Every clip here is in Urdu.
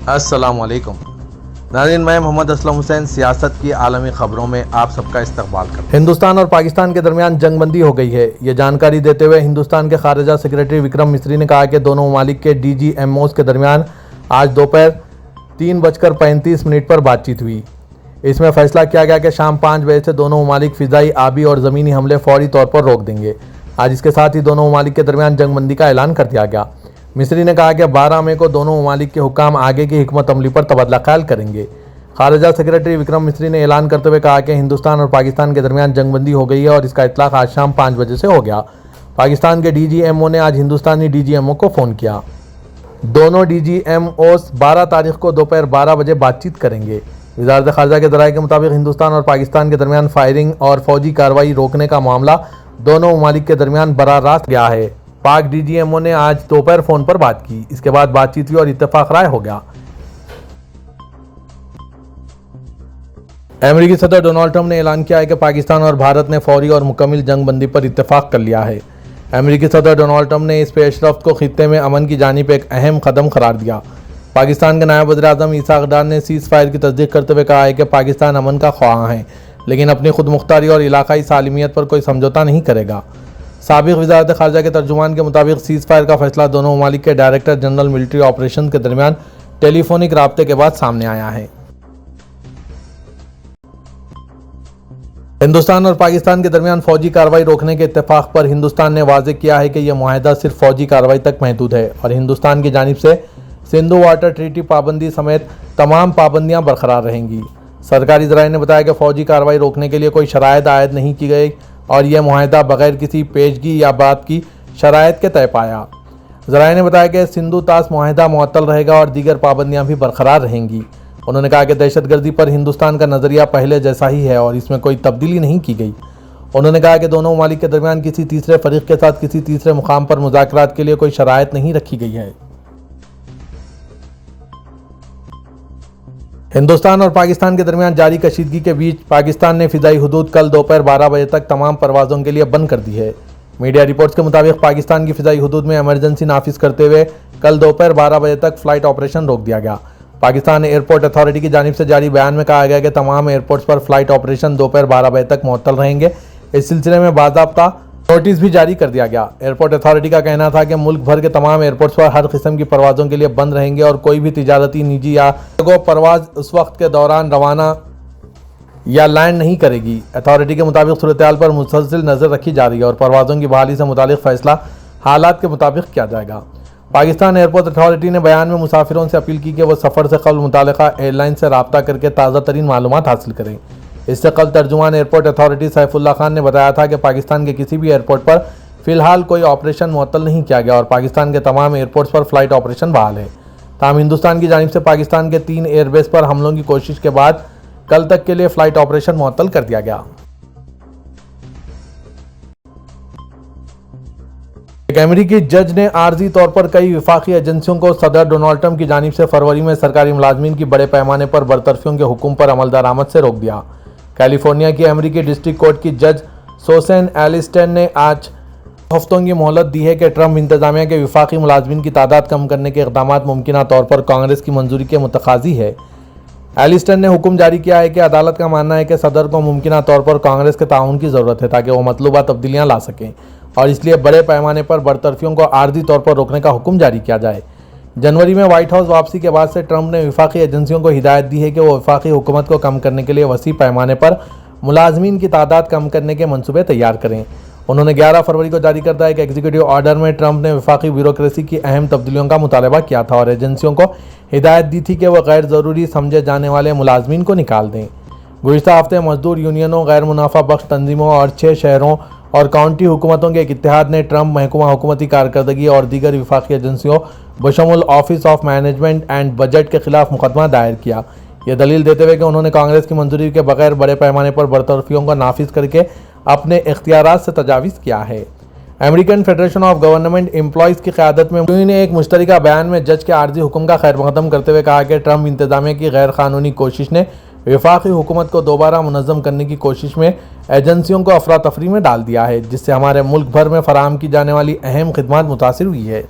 السلام علیکم ناظرین، میں محمد اسلم حسین سیاست کی عالمی خبروں میں آپ سب کا استقبال کرتا ہوں۔ ہندوستان اور پاکستان کے درمیان جنگ بندی ہو گئی ہے۔ یہ جانکاری دیتے ہوئے ہندوستان کے خارجہ سیکریٹری وکرم مسری نے کہا کہ دونوں ممالک کے ڈی جی ایم اوز کے درمیان آج دوپہر 3:35 پر بات چیت ہوئی۔ اس میں فیصلہ کیا گیا کہ شام 5 بجے سے دونوں ممالک فضائی، آبی اور زمینی حملے فوری طور پر روک دیں گے۔ آج اس کے ساتھ ہی دونوں ممالک کے درمیان جنگ بندی کا اعلان کر دیا گیا۔ مصری نے کہا کہ 12 مئی کو دونوں ممالک کے حکام آگے کی حکمت عملی پر تبادلہ خیال کریں گے۔ خارجہ سیکریٹری وکرم مسری نے اعلان کرتے ہوئے کہا کہ ہندوستان اور پاکستان کے درمیان جنگ بندی ہو گئی ہے اور اس کا اطلاق آج شام 5 بجے سے ہو گیا۔ پاکستان کے ڈی جی ایم او نے آج ہندوستانی ڈی جی ایم او کو فون کیا۔ دونوں ڈی جی ایم اوز 12 تاریخ کو دوپہر 12 بجے بات چیت کریں گے۔ وزارت خارجہ کے ذرائع کے مطابق ہندوستان اور پاکستان کے درمیان فائرنگ اور فوجی کارروائی روکنے کا معاملہ دونوں ممالک کے درمیان براہ راست گیا ہے۔ پاک ڈی جی ایم او نے آج دوپہر فون پر بات کی۔ اس کے بعد بات چیت ہوئی اور اتفاق رائے ہو گیا۔ امریکی صدر ڈونلڈ ٹرمپ نے اعلان کیا ہے کہ پاکستان اور بھارت نے فوری اور مکمل جنگ بندی پر اتفاق کر لیا ہے۔ امریکی صدر ڈونلڈ ٹرمپ نے اس پیش رفت کو خطے میں امن کی جانب ایک اہم قدم قرار دیا۔ پاکستان کے نائب وزیر اعظم اسحاق ڈار نے سیز فائر کی تصدیق کرتے ہوئے کہا ہے کہ پاکستان امن کا خواہاں ہے، لیکن اپنی خود مختاری اور علاقائی سالمیت پر کوئی سمجھوتہ نہیں کرے گا۔ سابق وزارت خارجہ کے ترجمان کے مطابق سیز فائر کا فیصلہ دونوں ممالک کے ڈائریکٹر جنرل ملٹری آپریشن کے درمیان ٹیلی فونک رابطے کے بعد سامنے آیا ہے۔ ہندوستان اور پاکستان کے درمیان فوجی کارروائی روکنے کے اتفاق پر ہندوستان نے واضح کیا ہے کہ یہ معاہدہ صرف فوجی کارروائی تک محدود ہے اور ہندوستان کی جانب سے سندھو واٹر ٹریٹی پابندی سمیت تمام پابندیاں برقرار رہیں گی۔ سرکاری ذرائع نے بتایا کہ فوجی کارروائی روکنے کے لیے کوئی شرائط عائد نہیں کی گئی اور یہ معاہدہ بغیر کسی پیشگی یا بات کی شرائط کے طے پایا۔ ذرائع نے بتایا کہ سندھو طاس معاہدہ معطل رہے گا اور دیگر پابندیاں بھی برقرار رہیں گی۔ انہوں نے کہا کہ دہشت گردی پر ہندوستان کا نظریہ پہلے جیسا ہی ہے اور اس میں کوئی تبدیلی نہیں کی گئی۔ انہوں نے کہا کہ دونوں ممالک کے درمیان کسی تیسرے فریق کے ساتھ کسی تیسرے مقام پر مذاکرات کے لیے کوئی شرائط نہیں رکھی گئی ہے۔ ہندوستان اور پاکستان کے درمیان جاری کشیدگی کے بیچ پاکستان نے فضائی حدود کل دوپہر 12 بجے تک تمام پروازوں کے لیے بند کر دی ہے۔ میڈیا رپورٹس کے مطابق پاکستان کی فضائی حدود میں ایمرجنسی نافذ کرتے ہوئے کل دوپہر 12 بجے تک فلائٹ آپریشن روک دیا گیا۔ پاکستان ایئرپورٹ اتھارٹی کی جانب سے جاری بیان میں کہا گیا کہ تمام ایئرپورٹس پر فلائٹ آپریشن دوپہر 12 بجے تک معطل رہیں گے۔ اس سلسلے میں باضابطہ نوٹس بھی جاری کر دیا گیا۔ ایئرپورٹ اتھارٹی کا کہنا تھا کہ ملک بھر کے تمام ایئرپورٹس پر ہر قسم کی پروازوں کے لیے بند رہیں گے اور کوئی بھی تجارتی، نجی یا کارگو پرواز اس وقت کے دوران روانہ یا لینڈ نہیں کرے گی۔ اتھارٹی کے مطابق صورتحال پر مسلسل نظر رکھی جا رہی ہے اور پروازوں کی بحالی سے متعلق فیصلہ حالات کے مطابق کیا جائے گا۔ پاکستان ایئرپورٹ اتھارٹی نے بیان میں مسافروں سے اپیل کی کہ وہ سفر سے قبل متعلقہ ایئر لائن سے رابطہ کر کے تازہ ترین معلومات حاصل کریں۔ اس سے قبل ترجمان ایئرپورٹ اتھارٹی سیف اللہ خان نے بتایا تھا کہ پاکستان کے کسی بھی ایئرپورٹ پر فی الحال کوئی آپریشن معطل نہیں کیا گیا اور پاکستان کے تمام ایئرپورٹس پر فلائٹ آپریشن بحال ہے۔ تاہم ہندوستان کی جانب سے پاکستان کے 3 ایئر بیس پر حملوں کی کوشش کے بعد کل تک کے لیے فلائٹ آپریشن معطل کر دیا گیا۔ ایک امریکی جج نے عارضی طور پر کئی وفاقی ایجنسیوں کو صدر ڈونلڈ ٹرمپ کی جانب سے فروری میں سرکاری ملازمین کی بڑے پیمانے پر برطرفیوں کے حکم پر عمل درآمد سے روک دیا۔ کیلیفورنیا کی امریکی ڈسٹرکٹ کورٹ کی جج سوسین ایلسٹن نے آج ہفتوں کی مہلت دی ہے کہ ٹرمپ انتظامیہ کے وفاقی ملازمین کی تعداد کم کرنے کے اقدامات ممکنہ طور پر کانگریس کی منظوری کے متقاضی ہے۔ ایلسٹن نے حکم جاری کیا ہے کہ عدالت کا ماننا ہے کہ صدر کو ممکنہ طور پر کانگریس کے تعاون کی ضرورت ہے تاکہ وہ مطلوبہ تبدیلیاں لا سکیں اور اس لیے بڑے پیمانے پر برطرفیوں کو عارضی طور پر روکنے کا حکم جاری کیا جائے۔ جنوری میں وائٹ ہاؤس واپسی کے بعد سے ٹرمپ نے وفاقی ایجنسیوں کو ہدایت دی ہے کہ وہ وفاقی حکومت کو کم کرنے کے لیے وسیع پیمانے پر ملازمین کی تعداد کم کرنے کے منصوبے تیار کریں۔ انہوں نے 11 فروری کو جاری کردہ ایک ایگزیکٹو آرڈر میں ٹرمپ نے وفاقی بیوروکریسی کی اہم تبدیلیوں کا مطالبہ کیا تھا اور ایجنسیوں کو ہدایت دی تھی کہ وہ غیر ضروری سمجھے جانے والے ملازمین کو نکال دیں۔ گزشتہ ہفتے مزدور یونینوں، غیر منافع بخش تنظیموں اور 6 شہروں اور کاؤنٹی حکومتوں کے ایک اتحاد نے ٹرمپ محکمہ حکومتی کارکردگی اور دیگر وفاقی ایجنسیوں بشمول office of management and budget کے خلاف مقدمہ دائر کیا، یہ دلیل دیتے ہوئے کہ انہوں نے کانگریس کی منظوری کے بغیر بڑے پیمانے پر برطرفیوں کو نافذ کر کے اپنے اختیارات سے تجاوز کیا ہے۔ American federation of government employees کی قیادت میں نے ایک مشترکہ بیان میں جج کے عارضی حکم کا خیر مقدم کرتے ہوئے کہا کہ ٹرمپ انتظامیہ کی غیر قانونی کوشش نے وفاقی حکومت کو دوبارہ منظم کرنے کی کوشش میں ایجنسیوں کو افراتفری میں ڈال دیا ہے، جس سے ہمارے ملک بھر میں فراہم کی جانے والی اہم خدمات متاثر ہوئی ہے۔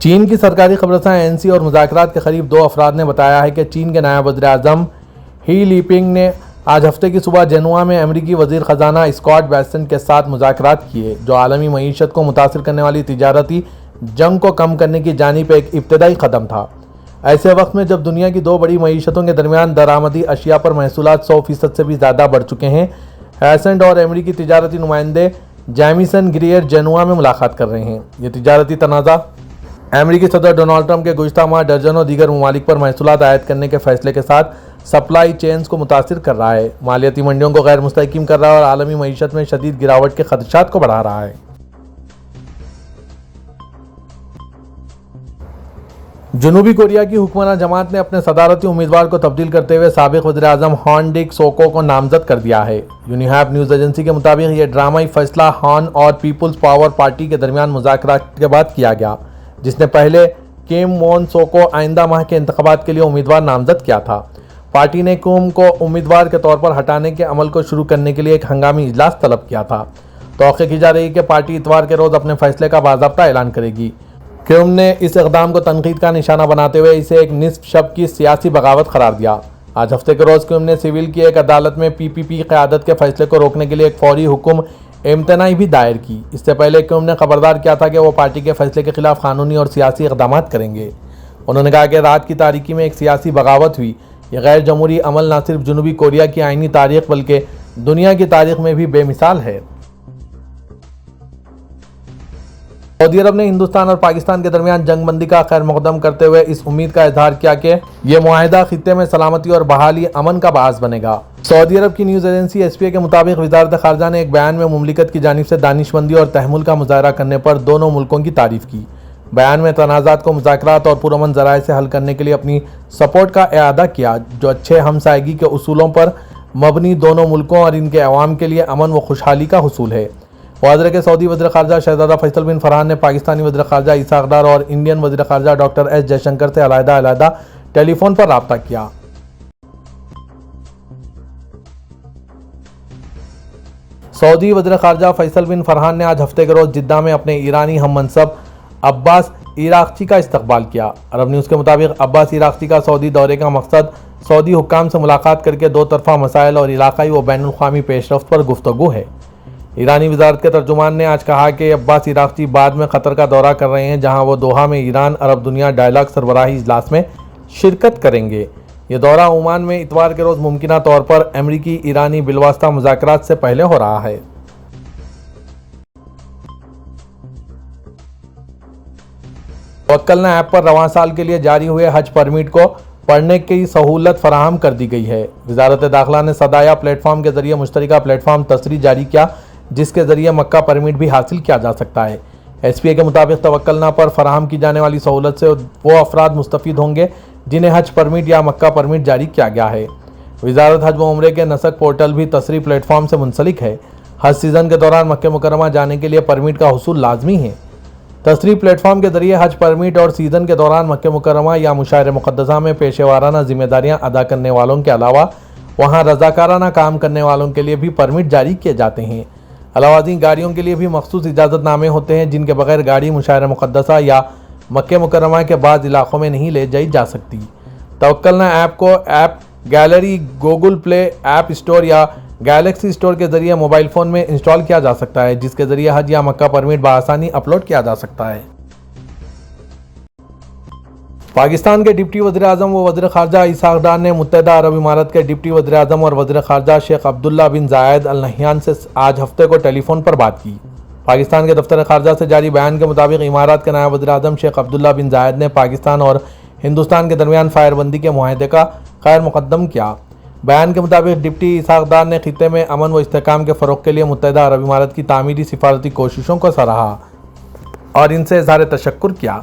چین کی سرکاری خبررساں ANC اور مذاکرات کے قریب 2 افراد نے بتایا ہے کہ چین کے نائب وزیر اعظم ہی لیپنگ نے آج ہفتے کی صبح جنوا میں امریکی وزیر خزانہ اسکاٹ بیسنٹ کے ساتھ مذاکرات کیے، جو عالمی معیشت کو متاثر کرنے والی تجارتی جنگ کو کم کرنے کی جانب ایک ابتدائی قدم تھا۔ ایسے وقت میں جب دنیا کی 2 بڑی معیشتوں کے درمیان درآمدی اشیاء پر محصولات 100% سے بھی زیادہ بڑھ چکے ہیں، ہیسنٹ اور امریکی تجارتی نمائندے جیمیسن گریئر جنوا میں ملاقات کر رہے ہیں۔ یہ تجارتی تنازع امریکی صدر ڈونلڈ ٹرمپ کے گزشتہ ماہ درجنوں دیگر ممالک پر محصولات عائد کرنے کے فیصلے کے ساتھ سپلائی چینز کو متاثر کر رہا ہے، مالیاتی منڈیوں کو غیر مستحکم کر رہا ہے اور عالمی معیشت میں شدید گراوٹ کے خدشات کو بڑھا رہا ہے۔ جنوبی کوریا کی حکمراں جماعت نے اپنے صدارتی امیدوار کو تبدیل کرتے ہوئے سابق وزیر اعظم ہان ڈک سوکو کو نامزد کر دیا ہے۔ یونیہاپ نیوز ایجنسی کے مطابق یہ ڈرامائی فیصلہ ہان اور پیپلز پاور پارٹی کے درمیان مذاکرات کے بعد کیا گیا، جس نے پہلے کیم مون سو کو آئندہ ماہ کے انتخابات کے لیے امیدوار نامزد کیا تھا۔ پارٹی نے کیم کو امیدوار کے طور پر ہٹانے کے عمل کو شروع کرنے کے لیے ایک ہنگامی اجلاس طلب کیا تھا۔ توقع کی جا رہی ہے کہ پارٹی اتوار کے روز اپنے فیصلے کا باضابطہ اعلان کرے گی۔ کیم نے اس اقدام کو تنقید کا نشانہ بناتے ہوئے اسے ایک نصف شب کی سیاسی بغاوت قرار دیا۔ آج ہفتے کے روز کیم نے سیول کی ایک عدالت میں PPP قیادت کے فیصلے کو روکنے کے لیے ایک فوری حکم امتناعی بھی دائر کی۔ اس سے پہلے کیم نے خبردار کیا تھا کہ وہ پارٹی کے فیصلے کے خلاف قانونی اور سیاسی اقدامات کریں گے۔ انہوں نے کہا کہ رات کی تاریکی میں ایک سیاسی بغاوت ہوئی۔ یہ غیر جمہوری عمل نہ صرف جنوبی کوریا کی آئینی تاریخ بلکہ دنیا کی تاریخ میں بھی بے مثال ہے۔ سعودی عرب نے ہندوستان اور پاکستان کے درمیان جنگ بندی کا خیر مقدم کرتے ہوئے اس امید کا اظہار کیا کہ یہ معاہدہ خطے میں سلامتی اور بحالی امن کا باعث بنے گا۔ سعودی عرب کی نیوز ایجنسی SPA کے مطابق وزارت خارجہ نے ایک بیان میں مملکت کی جانب سے دانشمندی اور تحمل کا مظاہرہ کرنے پر دونوں ملکوں کی تعریف کی۔ بیان میں تنازعات کو مذاکرات اور پرامن ذرائع سے حل کرنے کے لیے اپنی سپورٹ کا اعادہ کیا، جو اچھے ہمسائیگی کے اصولوں پر مبنی دونوں ملکوں اور ان کے عوام کے لیے امن و خوشحالی کا حصول ہے۔ واضح کہ سعودی وزیر خارجہ شہزادہ فیصل بن فرحان نے پاکستانی وزیر خارجہ اسحاق ڈار اور انڈین وزیر خارجہ ڈاکٹر ایس جے شنکر سے علیحدہ ٹیلی فون پر رابطہ کیا۔ سعودی وزیر خارجہ فیصل بن فرحان نے آج ہفتے کے روز جدہ میں اپنے ایرانی ہم منصب عباس عراقچی کا استقبال کیا۔ عرب نیوز کے مطابق عباس عراقچی کا سعودی دورے کا مقصد سعودی حکام سے ملاقات کر کے 2 طرفہ مسائل اور علاقائی و بین الاقوامی پیش رفت پر گفتگو ہے۔ ایرانی وزارت کے ترجمان نے آج کہا کہ عباس عراقچی بعد میں قطر کا دورہ کر رہے ہیں، جہاں وہ دوحہ میں ایران عرب دنیا ڈائیلاگ سربراہی اجلاس میں شرکت کریں گے۔ یہ دورہ عمان میں اتوار کے روز ممکنہ طور پر امریکی ایرانی بالواسطہ مذاکرات سے پہلے ہو رہا ہے۔ توکلنا ایپ پر رواں سال کے لیے جاری ہوئے حج پرمٹ کو پڑھنے کی سہولت فراہم کر دی گئی ہے۔ وزارت داخلہ نے صدایا پلیٹ فارم کے ذریعے مشترکہ پلیٹ فارم تصریح جاری کیا، جس کے ذریعے مکہ پرمٹ بھی حاصل کیا جا سکتا ہے۔ SPA کے مطابق توکلنا پر فراہم کی جانے والی سہولت سے وہ افراد مستفید ہوں گے جنہیں حج پرمٹ یا مکہ پرمٹ جاری کیا گیا ہے۔ وزارت حج و عمرے کے نسک پورٹل بھی تصریح پلیٹ فارم سے منسلک ہے۔ حج سیزن کے دوران مکہ مکرمہ جانے کے لیے پرمٹ کا حصول لازمی ہے۔ تصریح پلیٹ فارم کے ذریعے حج پرمٹ اور سیزن کے دوران مکہ مکرمہ یا مشاعر مقدسہ میں پیشہ ورانہ ذمہ داریاں ادا کرنے والوں کے علاوہ وہاں رضاکارانہ کام کرنے والوں کے لیے بھی پرمٹ جاری کیے جاتے ہیں۔ علاوہ ازیں گاڑیوں کے لیے بھی مخصوص اجازت نامے ہوتے ہیں، جن کے بغیر گاڑی مشاعر مقدسہ یا مکہ مکرمہ کے بعض علاقوں میں نہیں لے جائی جا سکتی۔ توکلنا ایپ کو app gallery, Google Play app store یا گیلیکسی اسٹور کے ذریعے موبائل فون میں انسٹال کیا جا سکتا ہے، جس کے ذریعے حج یا مکہ پرمٹ بآسانی اپلوڈ کیا جا سکتا ہے۔ پاکستان کے ڈپٹی وزیر اعظم و وزیر خارجہ اسحاق ڈار نے متحدہ عرب امارات کے ڈپٹی وزیر اعظم اور وزیر خارجہ شیخ عبداللہ بن زائد ال نہیان سے آج ہفتے کو ٹیلی فون پر بات کی۔ پاکستان کے دفتر خارجہ سے جاری بیان کے مطابق امارات کے نائب وزیر اعظم شیخ عبداللہ بن زائد نے پاکستان اور ہندوستان کے درمیان فائر بندی کے معاہدے کا خیر مقدم کیا۔ بیان کے مطابق ڈپٹی اسحاق ڈار نے خطے میں امن و استحکام کے فروغ کے لیے متحدہ عرب امارات کی تعمیری سفارتی کوششوں کو سراہا اور ان سے اظہار تشکر کیا۔